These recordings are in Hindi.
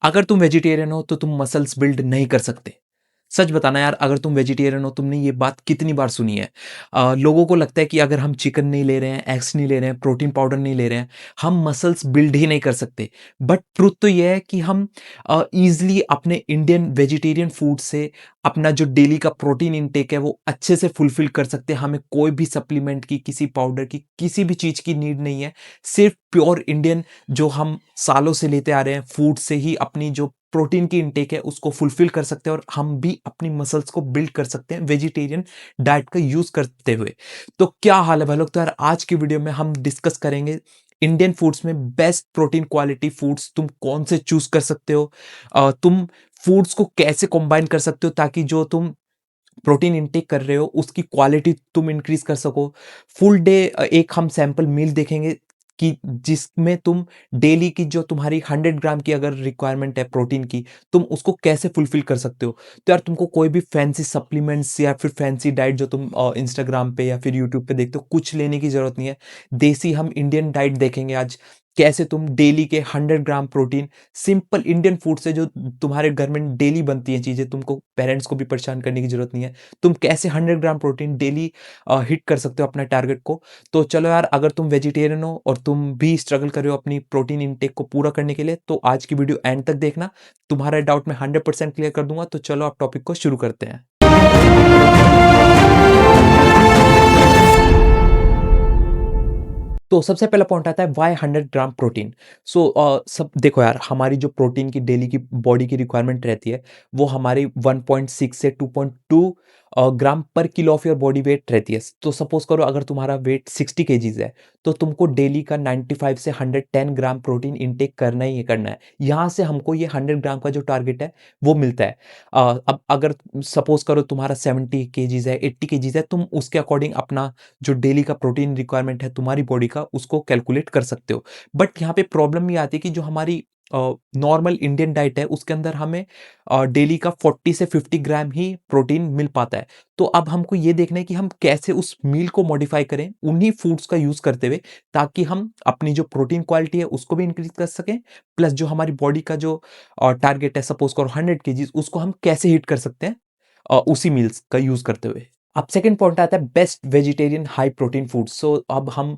अगर तुम वेजिटेरियन हो तो तुम मसल्स बिल्ड नहीं कर सकते। सच बताना यार, अगर तुम वेजिटेरियन हो, तुमने ये बात कितनी बार सुनी है? लोगों को लगता है कि अगर हम चिकन नहीं ले रहे हैं, एग्स नहीं ले रहे हैं, प्रोटीन पाउडर नहीं ले रहे हैं, हम मसल्स बिल्ड ही नहीं कर सकते। बट ट्रुथ तो ये है कि हम ईज़िली अपने इंडियन वेजिटेरियन फूड से अपना जो डेली का प्रोटीन इनटेक है वो अच्छे से फुलफ़िल कर सकते हैं। हमें कोई भी सप्लीमेंट की, किसी पाउडर की, किसी भी चीज़ की नीड नहीं है। सिर्फ़ प्योर इंडियन जो हम सालों से लेते आ रहे हैं फूड से ही अपनी जो प्रोटीन की इनटेक है उसको फुलफिल कर सकते हैं और हम भी अपनी मसल्स को बिल्ड कर सकते हैं वेजिटेरियन डाइट का यूज करते हुए। तो क्या हाल है भाई लोग? तो यार आज की वीडियो में हम डिस्कस करेंगे इंडियन फूड्स में बेस्ट प्रोटीन क्वालिटी फूड्स तुम कौन से चूज कर सकते हो। तुम फूड्स को कैसे कंबाइन कर सकते हो ताकि जो तुम प्रोटीन इनटेक कर रहे हो उसकी क्वालिटी तुम इंक्रीज कर सको। फुल डे एक हम सैंपल मील देखेंगे कि जिसमें तुम डेली की जो तुम्हारी 100 ग्राम की अगर रिक्वायरमेंट है प्रोटीन की, तुम उसको कैसे फुलफिल कर सकते हो। तो यार तुमको कोई भी फैंसी सप्लीमेंट्स या फिर फैंसी डाइट जो तुम इंस्टाग्राम पे या फिर यूट्यूब पे देखते हो कुछ लेने की जरूरत नहीं है। देसी हम इंडियन डाइट देखेंगे आज, कैसे तुम डेली के 100 gram protein simple Indian food से जो तुम्हारे घर में डेली बनती हैं चीज़ें, तुमको पेरेंट्स को भी परेशान करने की ज़रूरत नहीं है। तुम कैसे 100 ग्राम प्रोटीन डेली हिट कर सकते हो अपना टारगेट को। तो चलो यार, अगर तुम वेजिटेरियन हो और तुम भी स्ट्रगल कर रहे हो अपनी प्रोटीन इनटेक को पूरा करने के लिए, तो आज की वीडियो एंड तक देखना। तुम्हारा डाउट मैं 100% क्लियर कर दूँगा। तो चलो अब टॉपिक को शुरू करते हैं। तो सबसे पहला पॉइंट आता है व्हाई 100 ग्राम प्रोटीन। सब देखो यार, हमारी जो प्रोटीन की डेली की बॉडी की रिक्वायरमेंट रहती है वो हमारी 1.6 से 2.2 ग्राम पर kilo of your body weight रहती है। तो सपोज करो अगर तुम्हारा वेट 60 केजीज है तो तुमको डेली का 95 से 110 ग्राम प्रोटीन इनटेक करना ही करना है। यहाँ से हमको ये 100 ग्राम का जो टारगेट है वो मिलता है। अब अगर सपोज करो तुम्हारा 70 केजीज है, 80 केजीज है, तुम उसके अकॉर्डिंग अपना जो डेली का प्रोटीन रिक्वायरमेंट है तुम्हारी बॉडी का उसको कैलकुलेट कर सकते हो। बट यहाँ पे प्रॉब्लम ये आती है कि जो हमारी नॉर्मल इंडियन डाइट है उसके अंदर हमें डेली का 40 से 50 ग्राम ही प्रोटीन मिल पाता है। तो अब हमको ये देखना है कि हम कैसे उस मील को मॉडिफाई करें उन्हीं फूड्स का यूज करते हुए, ताकि हम अपनी जो प्रोटीन क्वालिटी है उसको भी इंक्रीज कर सकें, प्लस जो हमारी बॉडी का जो टारगेट है सपोज करो 100 केजीज, उसको हम कैसे हिट कर सकते हैं उसी मील्स का यूज करते हुए। अब सेकंड पॉइंट आता है best vegetarian high protein food. So अब हम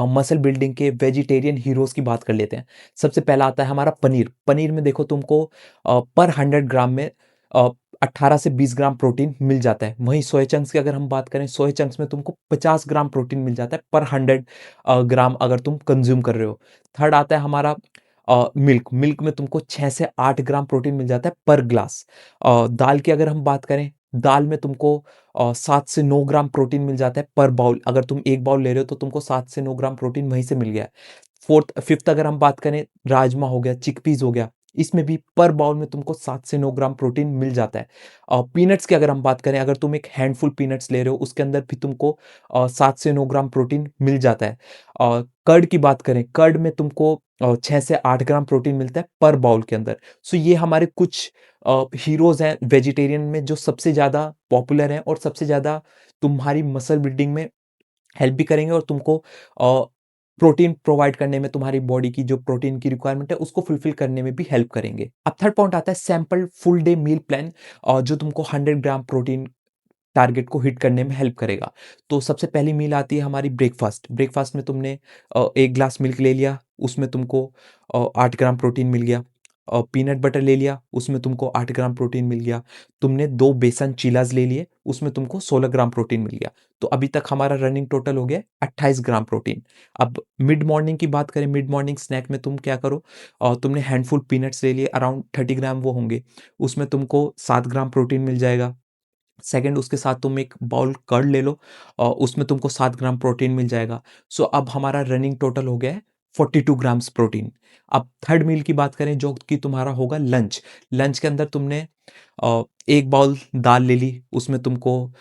मसल बिल्डिंग के वेजिटेरियन हीरोज की बात कर लेते हैं। सबसे पहला आता है हमारा पनीर। पनीर में देखो तुमको पर 100 ग्राम में 18 से 20 ग्राम प्रोटीन मिल जाता है। वहीं सोया चंक्स की अगर हम बात करें, सोया चंक्स में तुमको 50 ग्राम प्रोटीन मिल जाता है पर 100 ग्राम अगर तुम कंज्यूम कर रहे हो। थर्ड आता है हमारा मिल्क। मिल्क में तुमको 6 से 8 ग्राम प्रोटीन मिल जाता है पर ग्लास। दाल की अगर हम बात करें, दाल में तुमको 7 से 9 ग्राम प्रोटीन मिल जाता है पर बाउल। अगर तुम 1 बाउल ले रहे हो तो तुमको 7 से 9 ग्राम प्रोटीन वहीं से मिल गया है। फिफ्थ अगर हम बात करें, राजमा हो गया, चिकपीस हो गया, इसमें भी पर बाउल में तुमको 7 से 9 ग्राम प्रोटीन मिल जाता है। पीनट्स की अगर हम बात करें, अगर तुम एक हैंडफुल पीनट्स ले रहे हो उसके अंदर भी तुमको 7 से 9 ग्राम प्रोटीन मिल जाता है। कर्ड की बात करें, कर्ड में तुमको 6 से 8 ग्राम प्रोटीन मिलता है पर बाउल के अंदर। सो ये हमारे कुछ हीरोज़ हैं वेजिटेरियन में जो सबसे ज़्यादा पॉपुलर हैं और सबसे ज़्यादा तुम्हारी मसल बिल्डिंग में हेल्प भी करेंगे और तुमको प्रोटीन प्रोवाइड करने में, तुम्हारी बॉडी की जो प्रोटीन की रिक्वायरमेंट है उसको फुलफिल करने में भी हेल्प करेंगे। अब थर्ड पॉइंट आता है sample full day meal plan, जो तुमको 100 ग्राम प्रोटीन टारगेट को हिट करने में हेल्प करेगा। तो सबसे पहली मील आती है हमारी ब्रेकफास्ट। ब्रेकफास्ट में तुमने 1 ग्लास मिल्क ले लिया, उसमें तुमको 8 ग्राम प्रोटीन मिल गया। पीनट बटर ले लिया, उसमें तुमको 8 ग्राम प्रोटीन मिल गया। तुमने 2 बेसन चीलाज़ ले लिए, उसमें तुमको 16 ग्राम प्रोटीन मिल गया। तो अभी तक हमारा रनिंग टोटल हो गया 28 ग्राम प्रोटीन। अब मिड मॉर्निंग की बात करें, मिड मॉर्निंग स्नैक में तुम क्या करो, तुमने हैंडफुल पीनट्स ले लिए, अराउंड 30 ग्राम वो होंगे, उसमें तुमको 7 ग्राम प्रोटीन मिल जाएगा। सेकंड, उसके साथ तुम एक बाउल कर्ड ले लो, उसमें तुमको 7 ग्राम प्रोटीन मिल जाएगा। सो अब हमारा रनिंग टोटल हो गया है 42 ग्राम्स प्रोटीन। अब थर्ड मील की बात करें जो कि तुम्हारा होगा लंच। लंच के अंदर तुमने एक बाउल दाल ले ली, उसमें तुमको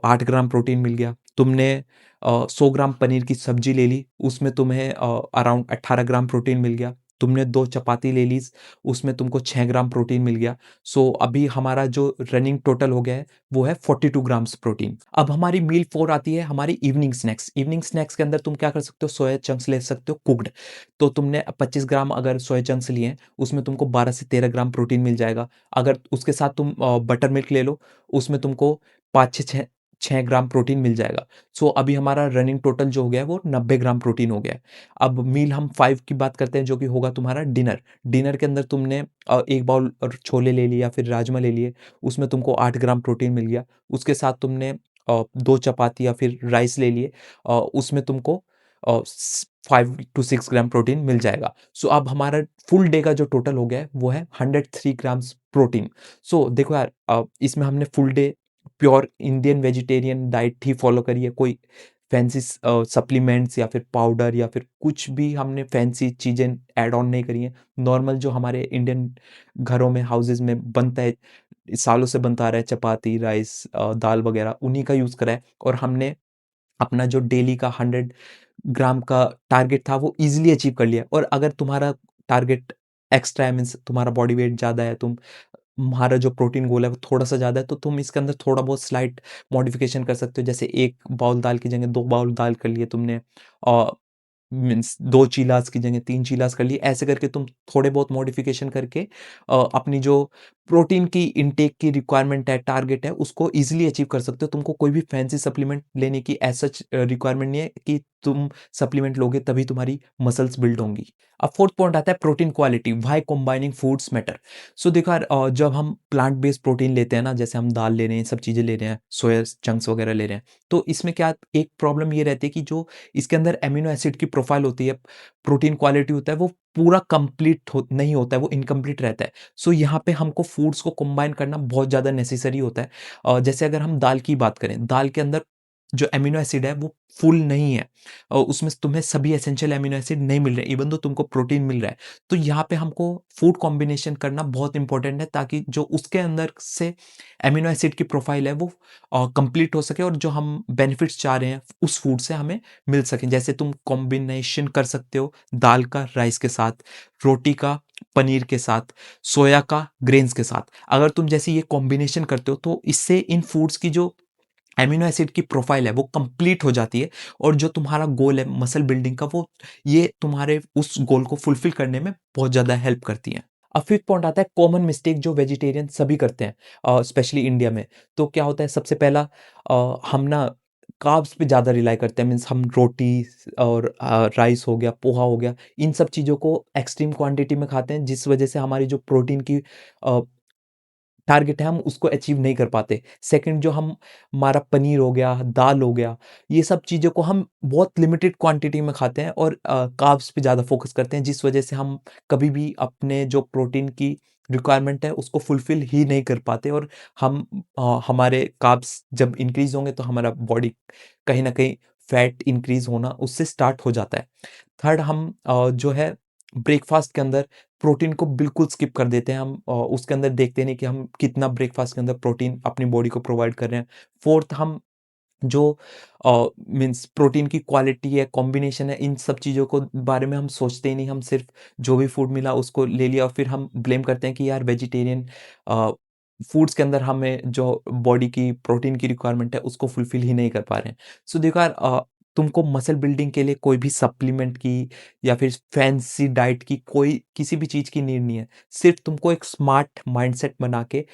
8 ग्राम प्रोटीन मिल गया। तुमने 100 ग्राम पनीर की सब्जी ले ली, उसमें तुम्हें अराउंड 18 ग्राम प्रोटीन मिल गया। तुमने 2 चपाती ले ली, उसमें तुमको 6 ग्राम प्रोटीन मिल गया। सो अभी हमारा जो रनिंग टोटल हो गया है, वो है 42 ग्राम्स प्रोटीन। अब हमारी मील 4 आती है हमारी इवनिंग स्नैक्स। इवनिंग स्नैक्स के अंदर तुम क्या कर सकते हो, सोया चंक्स ले सकते हो कुक्ड। तो तुमने 25 ग्राम अगर सोया चंक्स लिए हैं, उसमें तुमको 12 से 13 ग्राम प्रोटीन मिल जाएगा। अगर उसके साथ तुम बटर मिल्क ले लो, उसमें तुमको 5 से 6 ग्राम प्रोटीन मिल जाएगा। सो अभी हमारा रनिंग टोटल जो हो गया है वो 90 ग्राम प्रोटीन हो गया है। अब मील हम 5 की बात करते हैं, जो कि होगा तुम्हारा डिनर। डिनर के अंदर तुमने 1 बाउल और छोले ले लिए या फिर राजमा ले लिए, उसमें तुमको 8 ग्राम प्रोटीन मिल गया। उसके साथ तुमने 2 चपाती या फिर राइस ले लिए, उसमें तुमको 5 टू 6 ग्राम प्रोटीन मिल जाएगा। सो अब हमारा फुल डे का जो टोटल हो गया है वो है 103 ग्राम्स प्रोटीन। सो देखो यार, इसमें हमने full day pure Indian vegetarian diet ही फॉलो करी है। कोई फैंसी सप्लीमेंट्स या फिर पाउडर या फिर कुछ भी हमने फैंसी चीज़ें ऐड ऑन नहीं करी हैं। नॉर्मल जो हमारे इंडियन घरों में, हाउसेज़ में बनता है, सालों से बनता आ रहा है, चपाती, राइस, दाल वगैरह, उन्हीं का यूज़ करा है। और हमने अपना जो डेली का 100 ग्राम का टारगेट था वो ईज़िली अचीव कर लिया। और अगर तुम्हारा टारगेट एक्स्ट्रा है, मीन्स तुम्हारा बॉडी वेट ज़्यादा है, तुम्हारा जो प्रोटीन गोल है वो थोड़ा-सा ज़्यादा है, तो तुम इसके अंदर थोड़ा बहुत स्लाइट मॉडिफ़िकेशन कर सकते हो। जैसे 1 बाउल दाल की जगह 2 बाउल दाल कर लिए तुमने, अ, मीन्स 2 चीलास की जगह 3 चीलास कर लिए। ऐसे करके तुम थोड़े बहुत मॉडिफ़िकेशन करके अपनी जो प्रोटीन की इनटेक की रिक्वायरमेंट है, टारगेट है, उसको ईज़िली अचीव कर सकते हो। तुमको कोई भी फैंसी सप्लीमेंट लेने की एज़ सच रिक्वायरमेंट नहीं है कि तुम सप्लीमेंट लोगे तभी तुम्हारी मसल्स बिल्ड होंगी। अब 4th पॉइंट आता है protein quality, why combining foods matter. So देखो यार, जब हम प्लांट बेस्ड प्रोटीन लेते हैं ना, जैसे हम दाल ले रहे हैं, सब चीज़ें ले रहे हैं, सोया चंक्स वगैरह ले रहे हैं, तो इसमें क्या एक प्रॉब्लम ये रहती है कि जो इसके अंदर एमिनो एसिड की प्रोफाइल होती है, प्रोटीन क्वालिटी होता है, वो पूरा कंप्लीट नहीं होता है, वो इनकम्प्लीट रहता है। सो यहाँ पे हमको फूड्स को कंबाइन करना बहुत ज़्यादा नेसेसरी होता है। जैसे अगर हम दाल की बात करें, दाल के अंदर जो एमिनो एसिड है वो फुल नहीं है, उसमें तुम्हें सभी एसेंशियल एमिनो एसिड नहीं मिल रहे, इवन दो तुमको प्रोटीन मिल रहा है। तो यहाँ पे हमको फूड कॉम्बिनेशन करना बहुत इंपॉर्टेंट है, ताकि जो उसके अंदर से एमिनो एसिड की प्रोफाइल है वो कंप्लीट हो सके और जो हम बेनिफिट्स चाह रहे हैं उस फूड से हमें मिल सकें। जैसे तुम कॉम्बिनेशन कर सकते हो दाल का राइस के साथ, रोटी का पनीर के साथ, सोया का ग्रेन्स के साथ। अगर तुम जैसे ये कॉम्बिनेशन करते हो तो इससे इन फूड्स की जो एमिनो एसिड की प्रोफाइल है वो कंप्लीट हो जाती है, और जो तुम्हारा गोल है मसल बिल्डिंग का, वो ये तुम्हारे उस गोल को फुलफिल करने में बहुत ज़्यादा हेल्प करती है। अब फिफ्थ पॉइंट आता है कॉमन मिस्टेक जो वेजिटेरियन सभी करते हैं, स्पेशली इंडिया में। तो क्या होता है, सबसे पहला, हम ना कार्ब्स पे ज़्यादा रिलाई करते हैं, मीन्स हम रोटी और राइस हो गया, पोहा हो गया, इन सब चीज़ों को एक्सट्रीम क्वांटिटी में खाते हैं, जिस वजह से हमारी जो प्रोटीन की टारगेट है हम उसको अचीव नहीं कर पाते। सेकंड, जो हम हमारा पनीर हो गया, दाल हो गया, ये सब चीज़ों को हम बहुत लिमिटेड क्वांटिटी में खाते हैं और कार्ब्स पे ज़्यादा फ़ोकस करते हैं, जिस वजह से हम कभी भी अपने जो प्रोटीन की रिक्वायरमेंट है उसको फुलफ़िल ही नहीं कर पाते, और हमारे कार्ब्स जब इंक्रीज़ होंगे तो हमारा बॉडी कहीं न कहीं फैट इंक्रीज़ होना उससे स्टार्ट हो जाता है। थर्ड, हम जो है ब्रेकफ़ास्ट के अंदर प्रोटीन को बिल्कुल स्किप कर देते हैं। हम उसके अंदर देखते नहीं कि हम कितना ब्रेकफ़ास्ट के अंदर प्रोटीन अपनी बॉडी को प्रोवाइड कर रहे हैं। फोर्थ, हम जो मीन्स प्रोटीन की क्वालिटी है, कॉम्बिनेशन है, इन सब चीज़ों को बारे में हम सोचते ही नहीं। हम सिर्फ़ जो भी फूड मिला उसको ले लिया और फिर हम ब्लेम करते हैं कि यार वेजिटेरियन अ, फूड्स के अंदर हमें जो बॉडी की प्रोटीन की रिक्वायरमेंट है उसको फुलफ़िल ही नहीं कर पा रहे हैं। सो देखो यार, तुमको मसल बिल्डिंग के लिए कोई भी सप्लीमेंट की या फिर फैंसी डाइट की, कोई किसी भी चीज़ की नीड नहीं है। सिर्फ़ तुमको एक स्मार्ट माइंडसेट बना के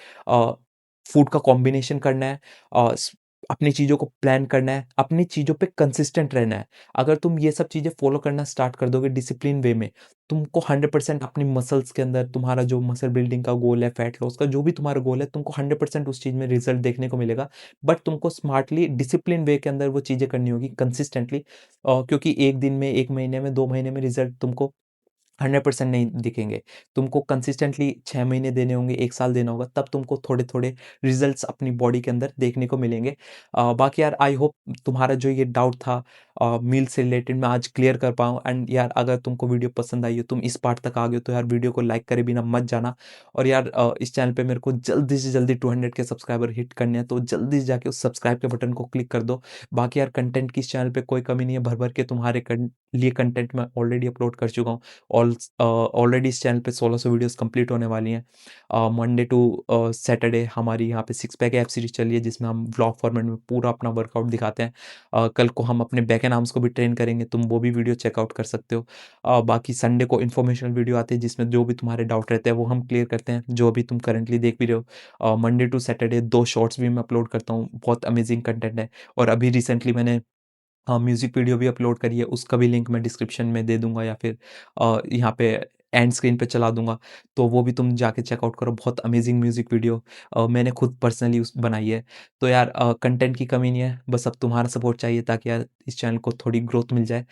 फूड का कॉम्बिनेशन करना है, अ, स अपनी चीज़ों को प्लान करना है, अपनी चीज़ों पे कंसिस्टेंट रहना है। अगर तुम ये सब चीज़ें फ़ॉलो करना स्टार्ट कर दोगे डिसिप्लिन वे में, तुमको 100% अपनी मसल्स के अंदर, तुम्हारा जो मसल बिल्डिंग का गोल है, फैट लॉस का जो भी तुम्हारा गोल है, तुमको 100% उस चीज़ में रिज़ल्ट देखने को मिलेगा। बट तुमको स्मार्टली डिसिप्लिन वे के अंदर वो चीज़ें करनी होगी कंसिस्टेंटली, क्योंकि 1 दिन में, 1 महीने में, 2 महीने में रिज़ल्ट तुमको 100% नहीं दिखेंगे। तुमको कंसिस्टेंटली 6 महीने देने होंगे, 1 साल देना होगा, तब तुमको थोड़े-थोड़े रिज़ल्ट्स अपनी बॉडी के अंदर देखने को मिलेंगे। बाकी यार, आई होप तुम्हारा जो ये डाउट था मील से रिलेटेड, मैं आज क्लियर कर पाया हूँ। एंड यार, अगर तुमको वीडियो पसंद आई हो, तुम इस पार्ट तक आ गए हो, तो यार वीडियो को लाइक करे बिना मत जाना। और यार, इस चैनल पे मेरे को जल्दी से जल्दी 200 के सब्सक्राइबर हिट करने हैं, तो जल्दी से जाके उस सब्सक्राइब के बटन को क्लिक कर दो। बाकी यार, कंटेंट की इस चैनल पे कोई कमी नहीं है, भर-भर के तुम्हारे लिए कंटेंट मैं ऑलरेडी अपलोड कर चुका हूँ। ऑल ऑलरेडी इस चैनल पे 1600 वीडियोज़ कंप्लीट होने वाली हैं। मंडे टू सैटरडे हमारी यहाँ पे सिक्स पैक ऐप सीरीज़ चल रही है जिसमें हम व्लॉग फॉर्मेट में पूरा अपना वर्कआउट दिखाते हैं। कल को हम अपने बैक एंड आर्म्स को भी ट्रेन करेंगे, तुम वो भी वीडियो चेकआउट कर सकते हो। बाकी संडे को इन्फॉर्मेशनल वीडियो आती है जिसमें जो भी तुम्हारे डाउट रहते हैं वो हम क्लियर करते हैं, जो अभी तुम करंटली देख भी रहे हो। मंडे टू सैटरडे 2 शॉर्ट्स भी मैं अपलोड करता हूँ, बहुत अमेज़िंग कंटेंट है। और अभी रिसेंटली मैंने म्यूज़िक वीडियो भी अपलोड करी है, उसका भी लिंक मैं डिस्क्रिप्शन में दे दूँगा या फिर यहाँ पे एंड स्क्रीन पे चला दूँगा, तो वो भी तुम जाके चेकआउट करो, बहुत अमेज़िंग म्यूज़िक वीडियो मैंने खुद पर्सनली उस बनाई है। तो यार कंटेंट की कमी नहीं है, बस अब तुम्हारा सपोर्ट चाहिए ताकि यार इस चैनल को थोड़ी ग्रोथ मिल जाए।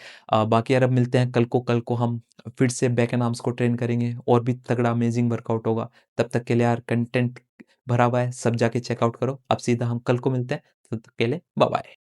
बाकी यार अब मिलते हैं कल को हम फिर से बैक एंड आर्म्स को ट्रेन करेंगे और भी तगड़ा अमेज़िंग वर्कआउट होगा। तब तक के लिए यार कंटेंट भरा हुआ है, सब जाके चेकआउट करो। अब सीधा हम कल को मिलते हैं, तब तक के लिए बाय-बाय।